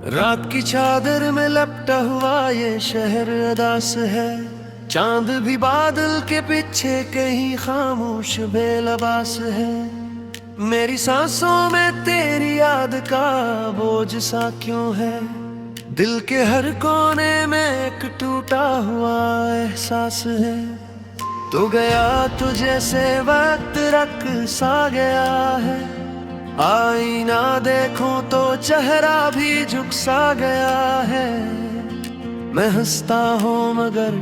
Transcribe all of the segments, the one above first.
रात की चादर में लपटा हुआ ये शहर अदास है। चांद भी बादल के पीछे कहीं खामोश बेलबास है। मेरी सांसों में तेरी याद का बोझ सा क्यों है। दिल के हर कोने में एक टूटा हुआ एहसास है। तू गया तो जैसे वक्त रख सा गया है। आईना देखूं तो चेहरा भी झुक सा गया है। मैं हंसता हूँ मगर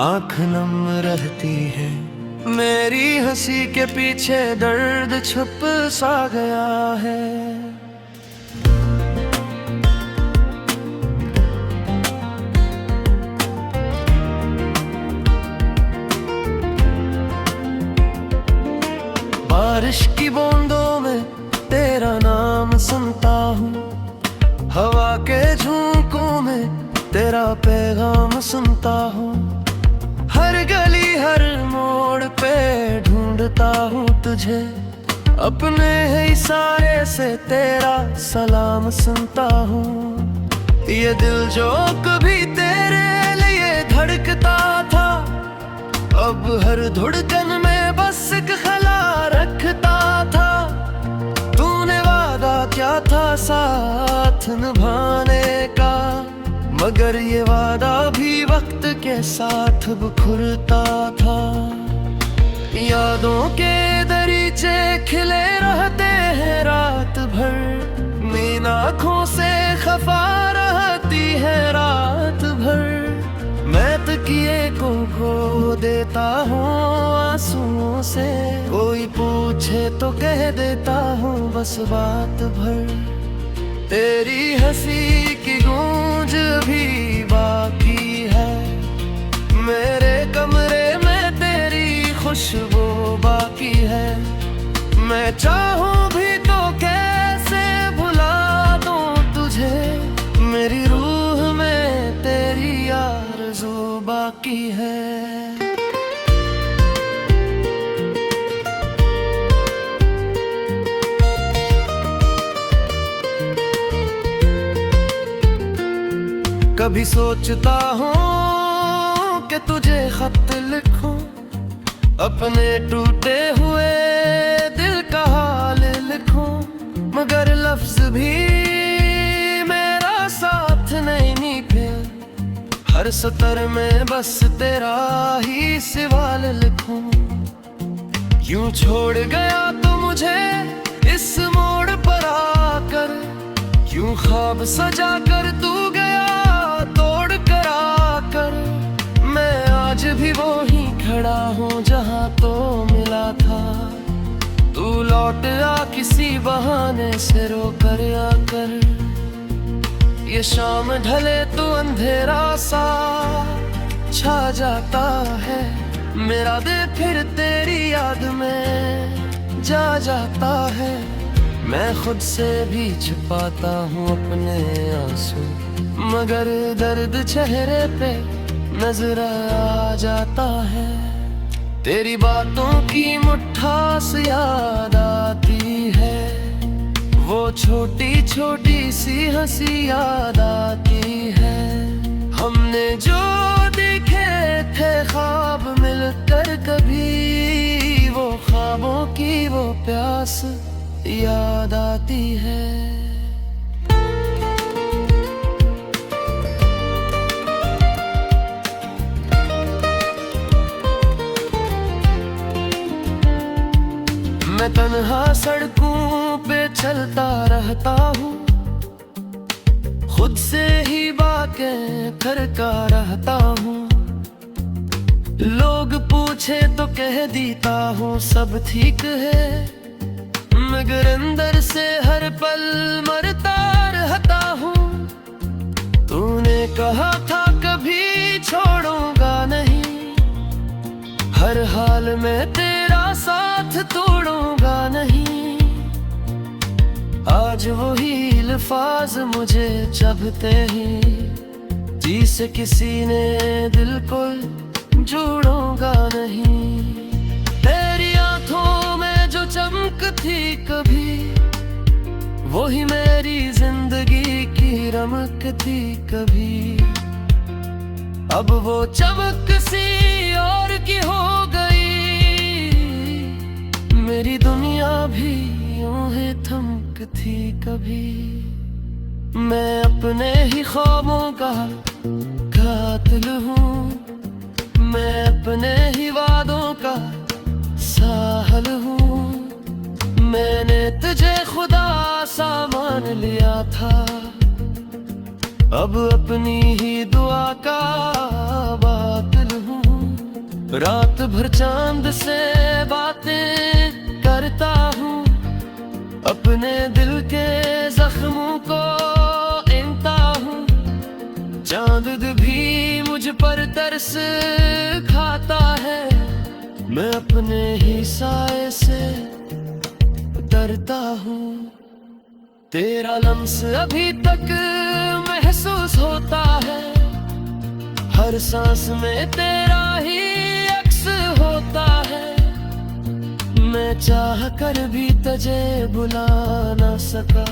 आंख नम रहती है। मेरी हंसी के पीछे दर्द छुप सा गया है। बारिश की बूंदों में तेरा नाम सुनता हूँ। हवा के झोंकों में तेरा पैगाम सुनता हूँ। हर गली हर मोड़ पे ढूंढता हूँ तुझे। अपने इशारे से तेरा सलाम सुनता हूँ। ये दिल जो कभी तेरे लिए धड़कता था, अब हर धड़कन में बस एक खला रखता था। तूने वादा क्या था साथ निभाने का, मगर ये वादा भी वक्त के साथ बिखरता था। यादों के दरीचे खिले रहते हैं रात भर। नींद आँखों से खफा रहती है रात भर। मैं तकिए को खो देता हूँ आंसुओं से। कोई पूछे तो कह देता हूँ बस बात भर। तेरी हंसी की गूंज भी बाकी है। मेरे कमरे में तेरी खुशबू बाकी है। मैं चाहूँ भी तो कैसे भुला दूँ तुझे। मेरी रूह में तेरी आरज़ू बाकी है। कभी सोचता हूँ कि तुझे खत लिखूं, अपने टूटे हुए दिल का हाल लिखूं, मगर लफ्ज भी मेरा साथ नहीं निभे। हर सतर में बस तेरा ही सवाल लिखूं। यूं छोड़ गया तो मुझे इस मोड़ पर आकर, यूं ख्वाब सजा कर तू गया तोड़ कर आकर। मैं आज भी वो ही खड़ा हूँ जहाँ तो मिला था। तू लौट आ किसी बहाने से रोकर आकर। ये शाम ढले तो अंधेरा सा छा जाता है। मेरा दिल फिर तेरी याद में जा जाता है। मैं खुद से भी छुपाता हूँ अपने आंसू, मगर दर्द चेहरे पे नजर आ जाता है। तेरी बातों की मुट्ठास याद आती है। वो छोटी छोटी सी हंसी याद आती है। हमने जो देखे थे ख्वाब मिलकर कभी, वो ख्वाबों की वो प्यास याद आती है। मैं तन्हा सड़कों पे चलता रहता हूँ। खुद से ही बातें करता रहता हूँ। लोग पूछे तो कह देता हूँ सब ठीक है, मगर अंदर से हर पल मरता रहता हूँ। तूने कहा था कभी छोड़ूंगा नहीं, हर हाल में तेरा साथ तोड़ूंगा नहीं। आज वही अल्फाज मुझे चुभते हैं, जी से किसी ने दिल को जोड़ूंगा नहीं। तेरी आंखों में जो चमक थी कभी, वही मेरी जिंदगी की रमकती कभी, अब वो चमक सी और की हो गई। मेरी दुनिया भी यूं ही थमकती कभी। मैं अपने ही ख्वाबों का कातिल हूँ, मैं अपने ही वादों का साहिल हूँ। मैंने तुझे खुदा सा मान लिया था, अब अपनी ही दुआ का बातिल हूँ। रात भर चांद से बातें करता हूँ, अपने दिल के जख्मों को इनता हूँ। चांद भी मुझ पर तरस खाता है, मैं अपने ही साए से डरता हूँ। तेरा लम्स अभी तक महसूस होता है, हर सांस में तेरा ही अक्स होता है। मैं चाह कर भी तुझे बुला ना सका,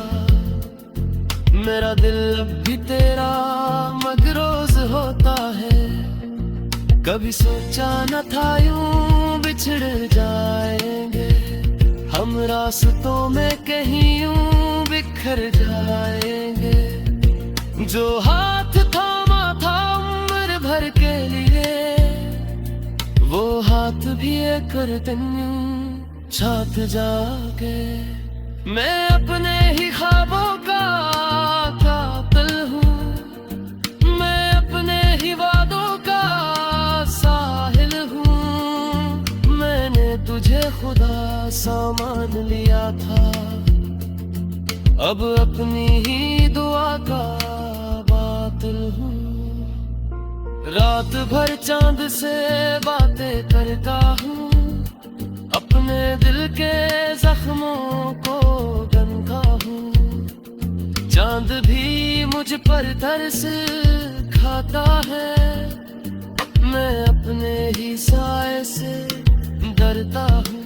मेरा दिल अब भी तेरा मगरोज होता है। कभी सोचा न था यूं बिछड़ जाएंगे, हम रास्तों में कहीं यूं बिखर जाएंगे। जो हाथ थामा था उम्र भर के लिए, वो हाथ भी एक दिन साथ जाके। मैं अपने ही ख्वाबों का कातिल हूँ, मैं अपने ही वादों का साहिल हूँ। मैंने तुझे खुदा सा मान लिया था, अब अपनी ही दुआ का बातिल हूँ। रात भर चांद से बातें करता हूँ, अपने दिल के जख्मों को गंधा हूँ। चांद भी मुझ पर तरस खाता है, मैं अपने ही साए से डरता हूँ।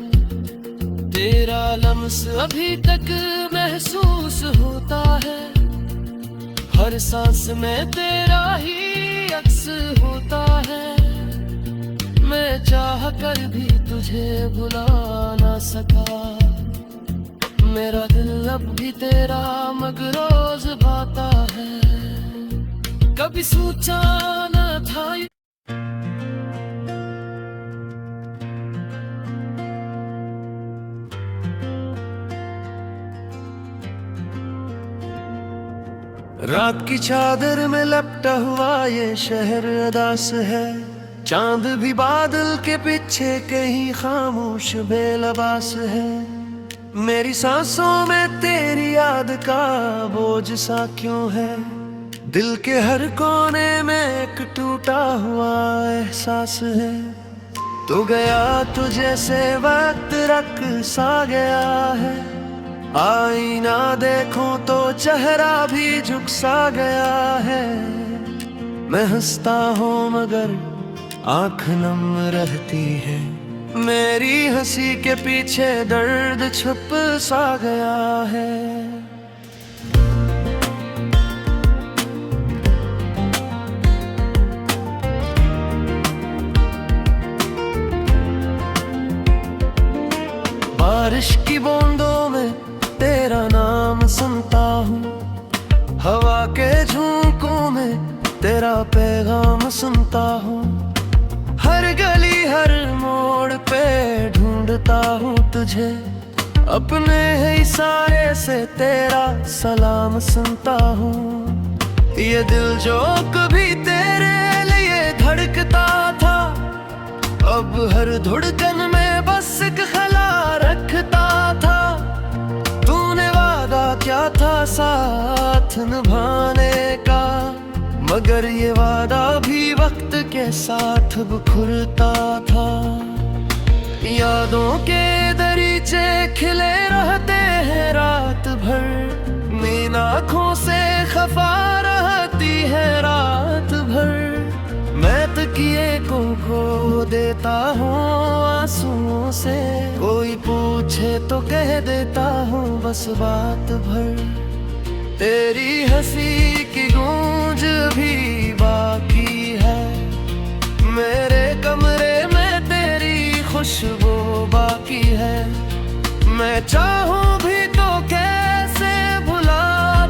तेरा लम्स अभी तक महसूस होता है, हर सांस में तेरा ही अक्स होता है। मैं चाह कर भी तुझे बुला ना सका, मेरा दिल अब भी तेरा मगरोज भाता है। कभी सोचा न था रात की चादर में लपटा हुआ ये शहर अदास है। चांद भी बादल के पीछे कहीं खामोश बेलबास है। मेरी सांसों में तेरी याद का बोझ सा क्यों है, दिल के हर कोने में एक टूटा हुआ एहसास है। तू गया तो जैसे वक्त रख सा गया है, आईना देखूं तो चेहरा भी झुक सा गया है। मैं हंसता हूँ मगर आँख नम रहती है, मेरी हंसी के पीछे दर्द छुप सा गया है। बारिश की बूंदों में तेरा नाम सुनता हूँ, हवा के झोंकों में तेरा पैगाम सुनता हूँ। हर गली हर मोड़ पे ढूंढता हूँ तुझे, अपने ही साए से तेरा सलाम सुनता हूँ। ये दिल जो कभी तेरे लिए धड़कता था, अब हर धड़कन में बस एक खला रखता था। तूने वादा क्या था साथ निभाने का, मगर ये वादा भी वक्त के साथ बिखरता था। यादों के दरीचे खिले रहते हैं रात भर, नींद आँखों से खफा रहती है रात भर। मैं तकिए को खो देता हूँ आंसुओं से, कोई पूछे तो कह देता हूँ बस बात भर। तेरी हंसी की गूंज भी बाकी है, मेरे कमरे में तेरी खुशबू बाकी है। मैं चाहूं भी तो कैसे भुला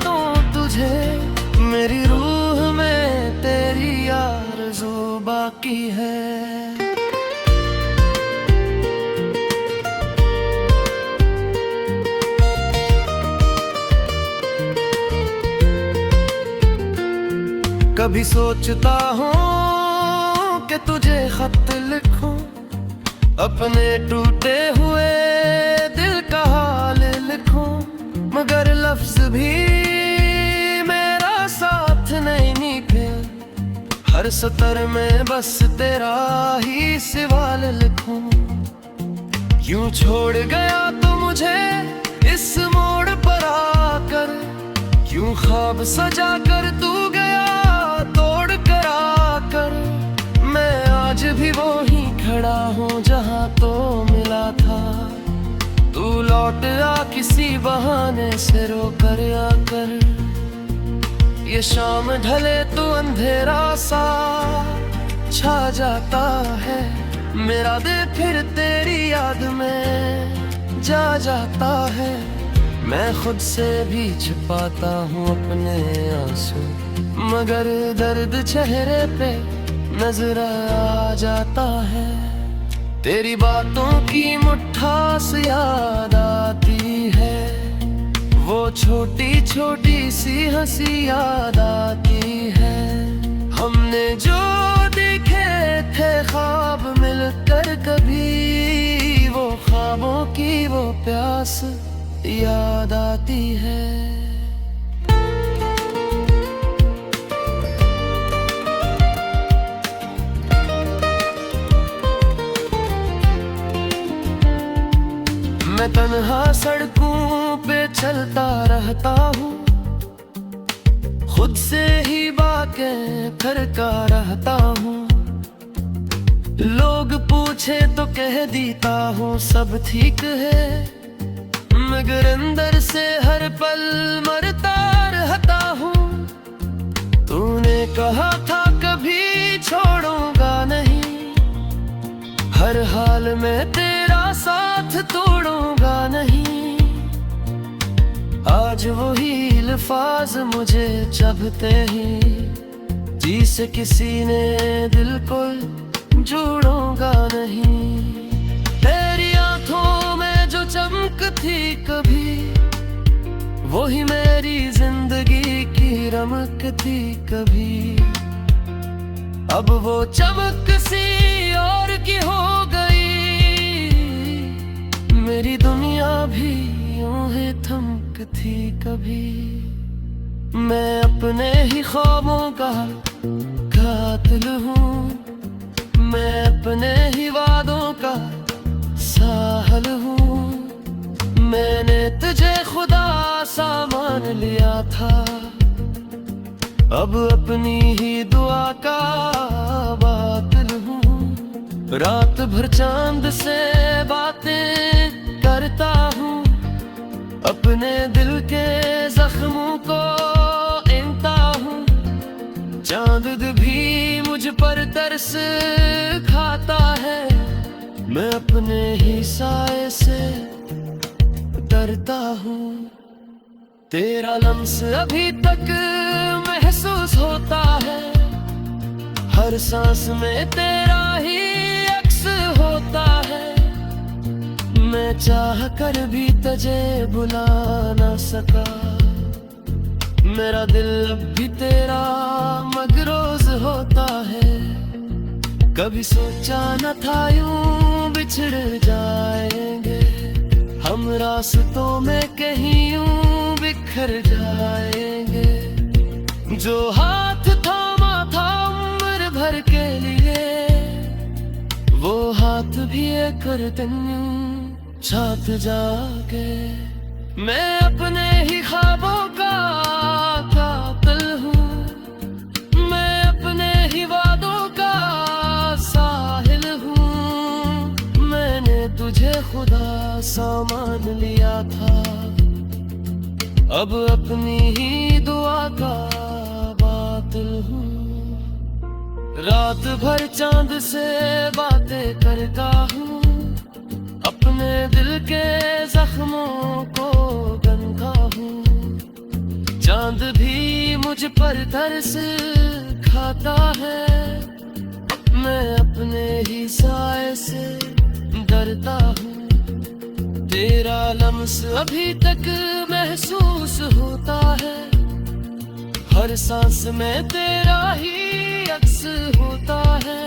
दूं तुझे, मेरी रूह में तेरी आरज़ू बाकी है। कभी सोचता हूँ कि तुझे खत लिखूं, अपने टूटे हुए दिल का हाल लिखूं, मगर लफ्ज भी मेरा साथ नहीं निभे। हर सतर में बस तेरा ही सवाल लिखूं। यूं छोड़ गया तो मुझे इस मोड़ पर आकर, यूं ख्वाब सजा कर तू गया तोड़ कर आकर। मैं आज भी वहीं खड़ा हूँ जहाँ तो मिला था, तू लौट आ किसी बहाने से रोकर आकर। ये शाम ढले तो अंधेरा सा छा जाता है, मेरा दिल फिर तेरी याद में जा जाता है। मैं खुद से भी छिपाता हूँ अपने आंसू, मगर दर्द चेहरे पे नजर आ जाता है। तेरी बातों की मिठास याद आती है, वो छोटी छोटी सी हंसी याद आती है। हमने जो देखे थे ख्वाब मिलकर कभी, वो ख्वाबों की वो प्यास याद आती है। मैं तन्हा सड़कों पे चलता रहता हूँ, खुद से ही बातें करता रहता हूँ। लोग पूछे तो कह देता हूँ सब ठीक है, मगर अंदर से हर पल मरता रहता हूँ। तूने कहा था कभी छोड़ूंगा नहीं, हर हाल में तेरा साथ तोड़ूंगा नहीं। आज वही अल्फाज मुझे चुभते ही, जिसे किसी ने दिल को जोड़ूंगा नहीं। तेरी आंखों में जो चमक थी कभी, वही मेरी जिंदगी की रमक थी कभी। अब वो चमक सी और की हो गई, मेरी दुनिया भी यूं ही थमक थी कभी। मैं अपने ही ख्वाबों का कातिल हूँ, मैं अपने ही वादों का साहिल हूँ। मैंने तुझे खुदा सा मान लिया था, अब अपनी ही दुआ का बातिल हूँ। रात भर चांद से बातें करता हूँ, अपने दिल के जख्मों को इनता हूँ। चांद भी मुझ पर तरस खाता है, मैं अपने ही साए से डरता हूँ। तेरा लम्स अभी तक महसूस होता है, हर सांस में तेरा ही अक्स होता है। मैं चाह कर भी तुझे बुला ना सका, मेरा दिल अब भी तेरा मगरोज होता है। कभी सोचा न था यूं बिछड़ जाएंगे, हम रास्तों में कहीं यूं बिखर जाएंगे। जो हाथ थामा था उम्र भर के लिए, वो हाथ भी एक दिन साथ जाके। मैं अपने ही ख्वाबों का कातिल हूँ, मैं अपने ही वादों का साहिल हूँ। मैंने तुझे खुदा सा मान लिया था, अब अपनी ही दुआ का बातिल हूँ। रात भर चांद से बातें करता हूँ, अपने दिल के जख्मों को गंधा हूँ। चांद भी मुझ पर तरस खाता है, मैं अपने ही साए से डरता हूँ। तेरा लम्स अभी तक महसूस होता है, हर सांस में तेरा ही अक्स होता है।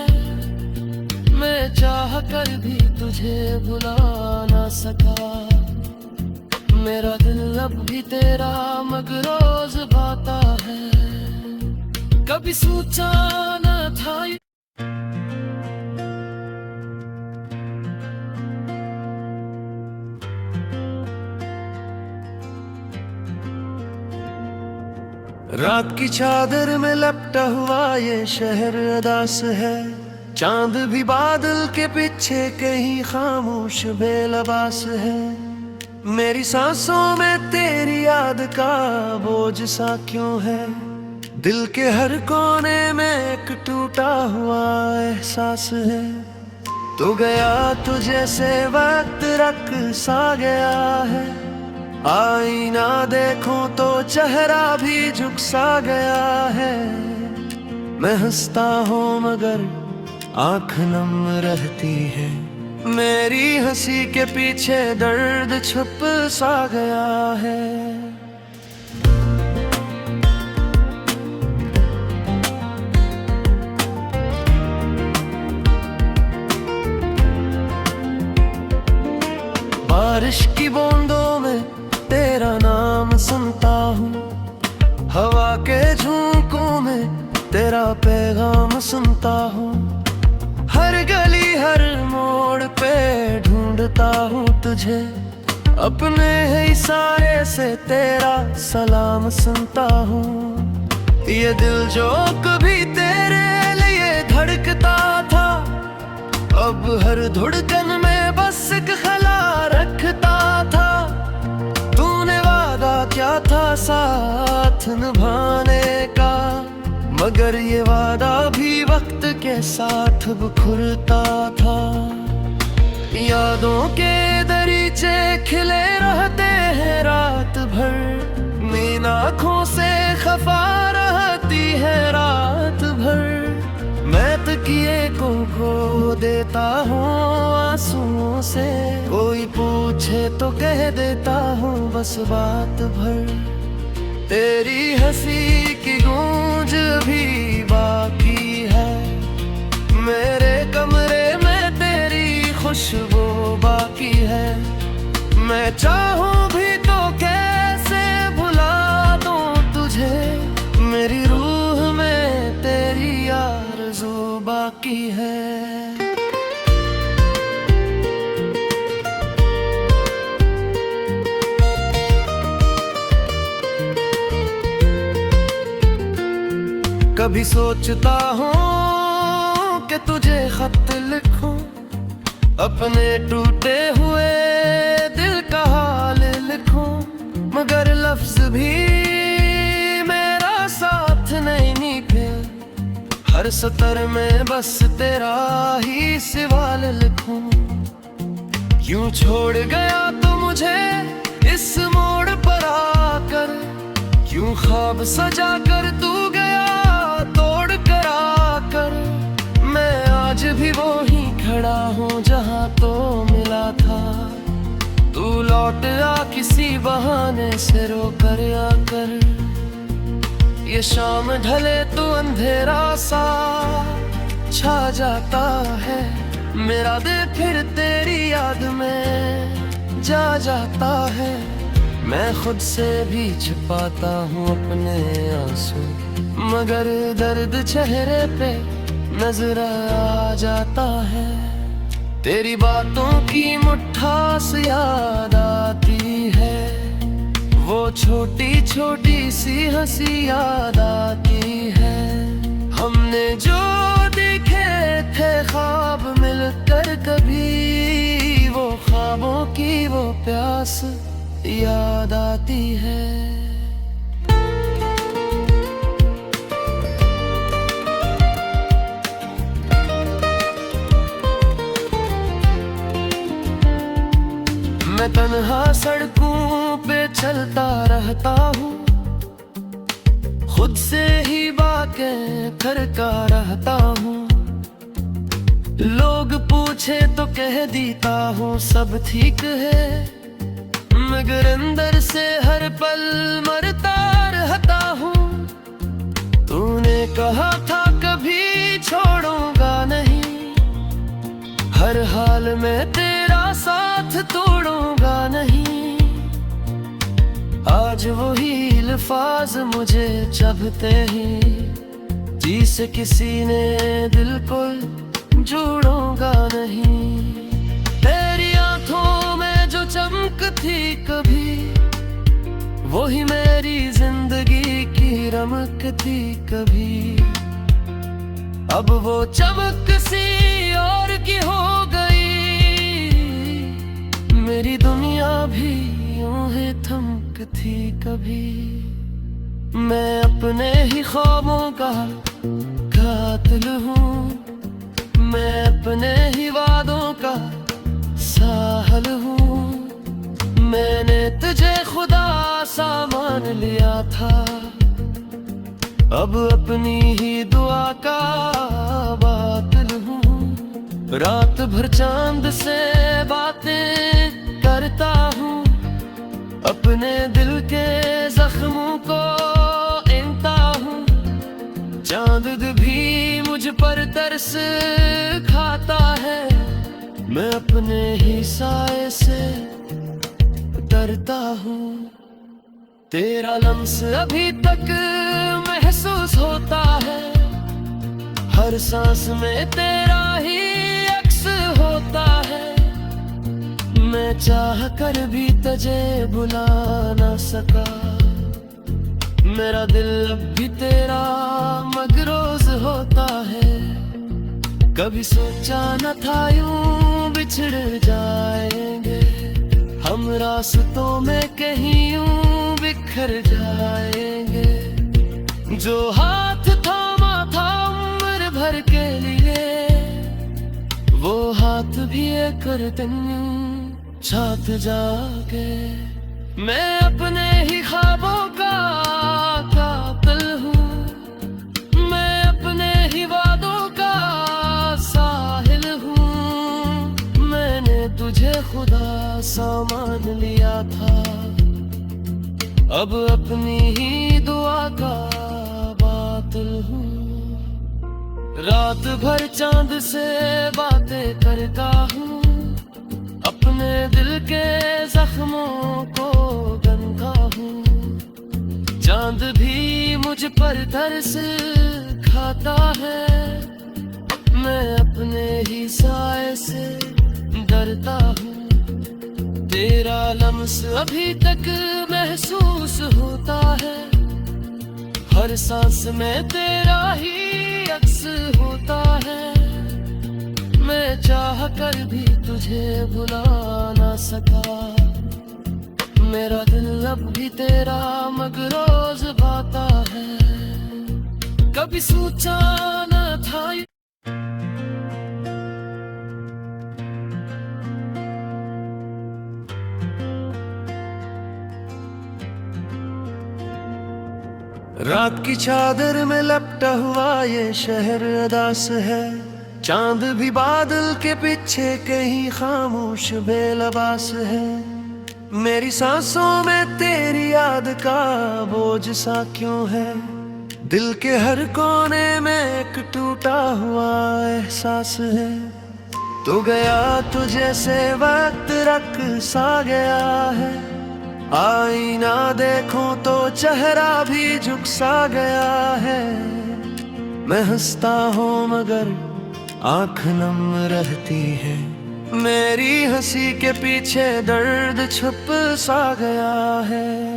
मैं चाह कर भी तुझे भुला ना सका, मेरा दिल अब भी तेरा मगरोज भाता है। कभी सोचा न था रात की चादर में लपटा हुआ ये शहर अदास है। चांद भी बादल के पीछे कहीं खामोश बेलबास है। मेरी सांसों में तेरी याद का बोझ सा क्यों है, दिल के हर कोने में एक टूटा हुआ एहसास है। तू गया तो जैसे वक्त रख सा गया है, आईना देखूं तो चेहरा भी झुक सा गया है। मैं हंसता हूँ मगर आँख नम रहती है, मेरी हंसी के पीछे दर्द छुप सा गया है। बारिश की बूंदों में तेरा नाम सुनता हूँ, हवा के झोंकों में तेरा पैगाम सुनता हूँ। हर गली हर मोड़ पे ढूंढता हूँ तुझे, अपने ही इशारे से तेरा सलाम सुनता हूँ। ये दिल जो कभी तेरे लिए धड़कता था, अब हर धड़कन में बस एक खला रखता था। क्या था साथ निभाने का, मगर ये वादा भी वक्त के साथ बिखरता था। यादों के दरीचे खिले रहते हैं रात भर, नींद आँखों से खफा रहती है रात भर। मैं तकिए को खो देता हूँ आंसुओं से, कोई पूछे तो कह देता हूँ बस बात भर। तेरी हंसी की गूंज भी बाकी है, मेरे कमरे में तेरी खुशबू बाकी है। मैं चाहूँ भी तो कैसे भुला दूँ तुझे, मेरी रूह में तेरी आरज़ू बाकी है। कभी सोचता हूँ कि तुझे खत लिखूं, अपने टूटे हुए दिल का हाल लिखूं, मगर लफ्ज भी मेरा साथ नहीं निकले। हर सतर में बस तेरा ही सवाल लिखूं। यूं छोड़ गया तो मुझे इस मोड़ पर आकर, यूं ख्वाब सजा कर तू गया तोड़ कर आकर। मैं आज भी वो ही खड़ा हूँ जहाँ तो मिला था, तू लौट आ किसी बहाने से रोकर आकर। ये शाम ढले तो अंधेरा सा छा जाता है, मेरा दिल फिर तेरी याद में जा जाता है। मैं खुद से भी छिपाता हूँ अपने आंसू, मगर दर्द चेहरे पे नजर आ जाता है। तेरी बातों की मुट्ठास याद आती है, वो छोटी छोटी सी हंसी याद आती है। हमने जो देखे थे ख्वाब मिलकर कभी, वो ख्वाबों की वो प्यास याद आती है। मैं तन्हा सड़कों पे चलता रहता हूँ, खुद से ही बातें करता रहता हूँ। लोग पूछे तो कह देता हूँ सब ठीक है, मगर अंदर से हर पल मरता रहता हूँ। तूने कहा था कभी छोड़ूंगा नहीं, हर हाल में तेरा साथ तोड़ूंगा नहीं। आज वही अल्फाज मुझे चुभते ही, जिसे किसी ने दिल को जोड़ूंगा नहीं। तेरी आंखों में जो चमक थी कभी, वही मेरी जिंदगी की रमक थी कभी। अब वो चमक सी और की हो गई, मेरी दुनिया भी यूं ही थमक थी कभी। मैं अपने ही ख्वाबों का कातिल हूँ, मैं अपने ही वादों का साहिल हूँ। मैंने तुझे खुदा सा मान लिया था, अब अपनी ही दुआ का बातिल हूँ। रात भर चांद से बातें करता हूँ, अपने दिल के जख्मों को इनता हूँ। चांद भी मुझ पर तरस खाता है, मैं अपने ही साए से डरता हूँ। तेरा लम्स अभी तक महसूस होता है, हर सांस में तेरा ही अक्स होता है। मैं चाह कर भी तुझे बुला ना सका, मेरा दिल अब भी तेरा मगरोज होता है। कभी सोचा न था यूं बिछड़ जाएंगे, हम रास्तों में कहीं यूं बिखर जाएंगे। जो हाथ थामा था उम्र भर के लिए, वो हाथ भी एक दिन साथ जाके। मैं अपने ही ख्वाबों का कातिल हूँ, मैं अपने ही वादों का साहिल हूँ। मैंने तुझे खुदा सा मान लिया था, अब अपनी ही दुआ का बातिल हूँ। रात भर चांद से बातें करता हूँ, अपने दिल के जख्मों को गंदा हूँ। चांद भी मुझ पर तरस खाता है, मैं अपने ही साए से डरता हूँ। तेरा लम्स अभी तक महसूस होता है, हर सांस में तेरा ही अक्स होता है। मैं चाह कर भी तुझे बुला ना सका, मेरा दिल अब भी तेरा मगरोज बाता है। कभी सोचा न था रात की चादर में लपटा हुआ ये शहर अदास है। चांद भी बादल के पीछे कहीं खामोश बेलबास है। मेरी सांसों में तेरी याद का बोझ सा क्यों है, दिल के हर कोने में एक टूटा हुआ एहसास है। तू गया तो जैसे वक्त रख सा गया है, आईना देखूं तो चेहरा भी झुक सा गया है। मैं हंसता हूँ मगर आँख नम रहती है, मेरी हंसी के पीछे दर्द छुप सा गया है।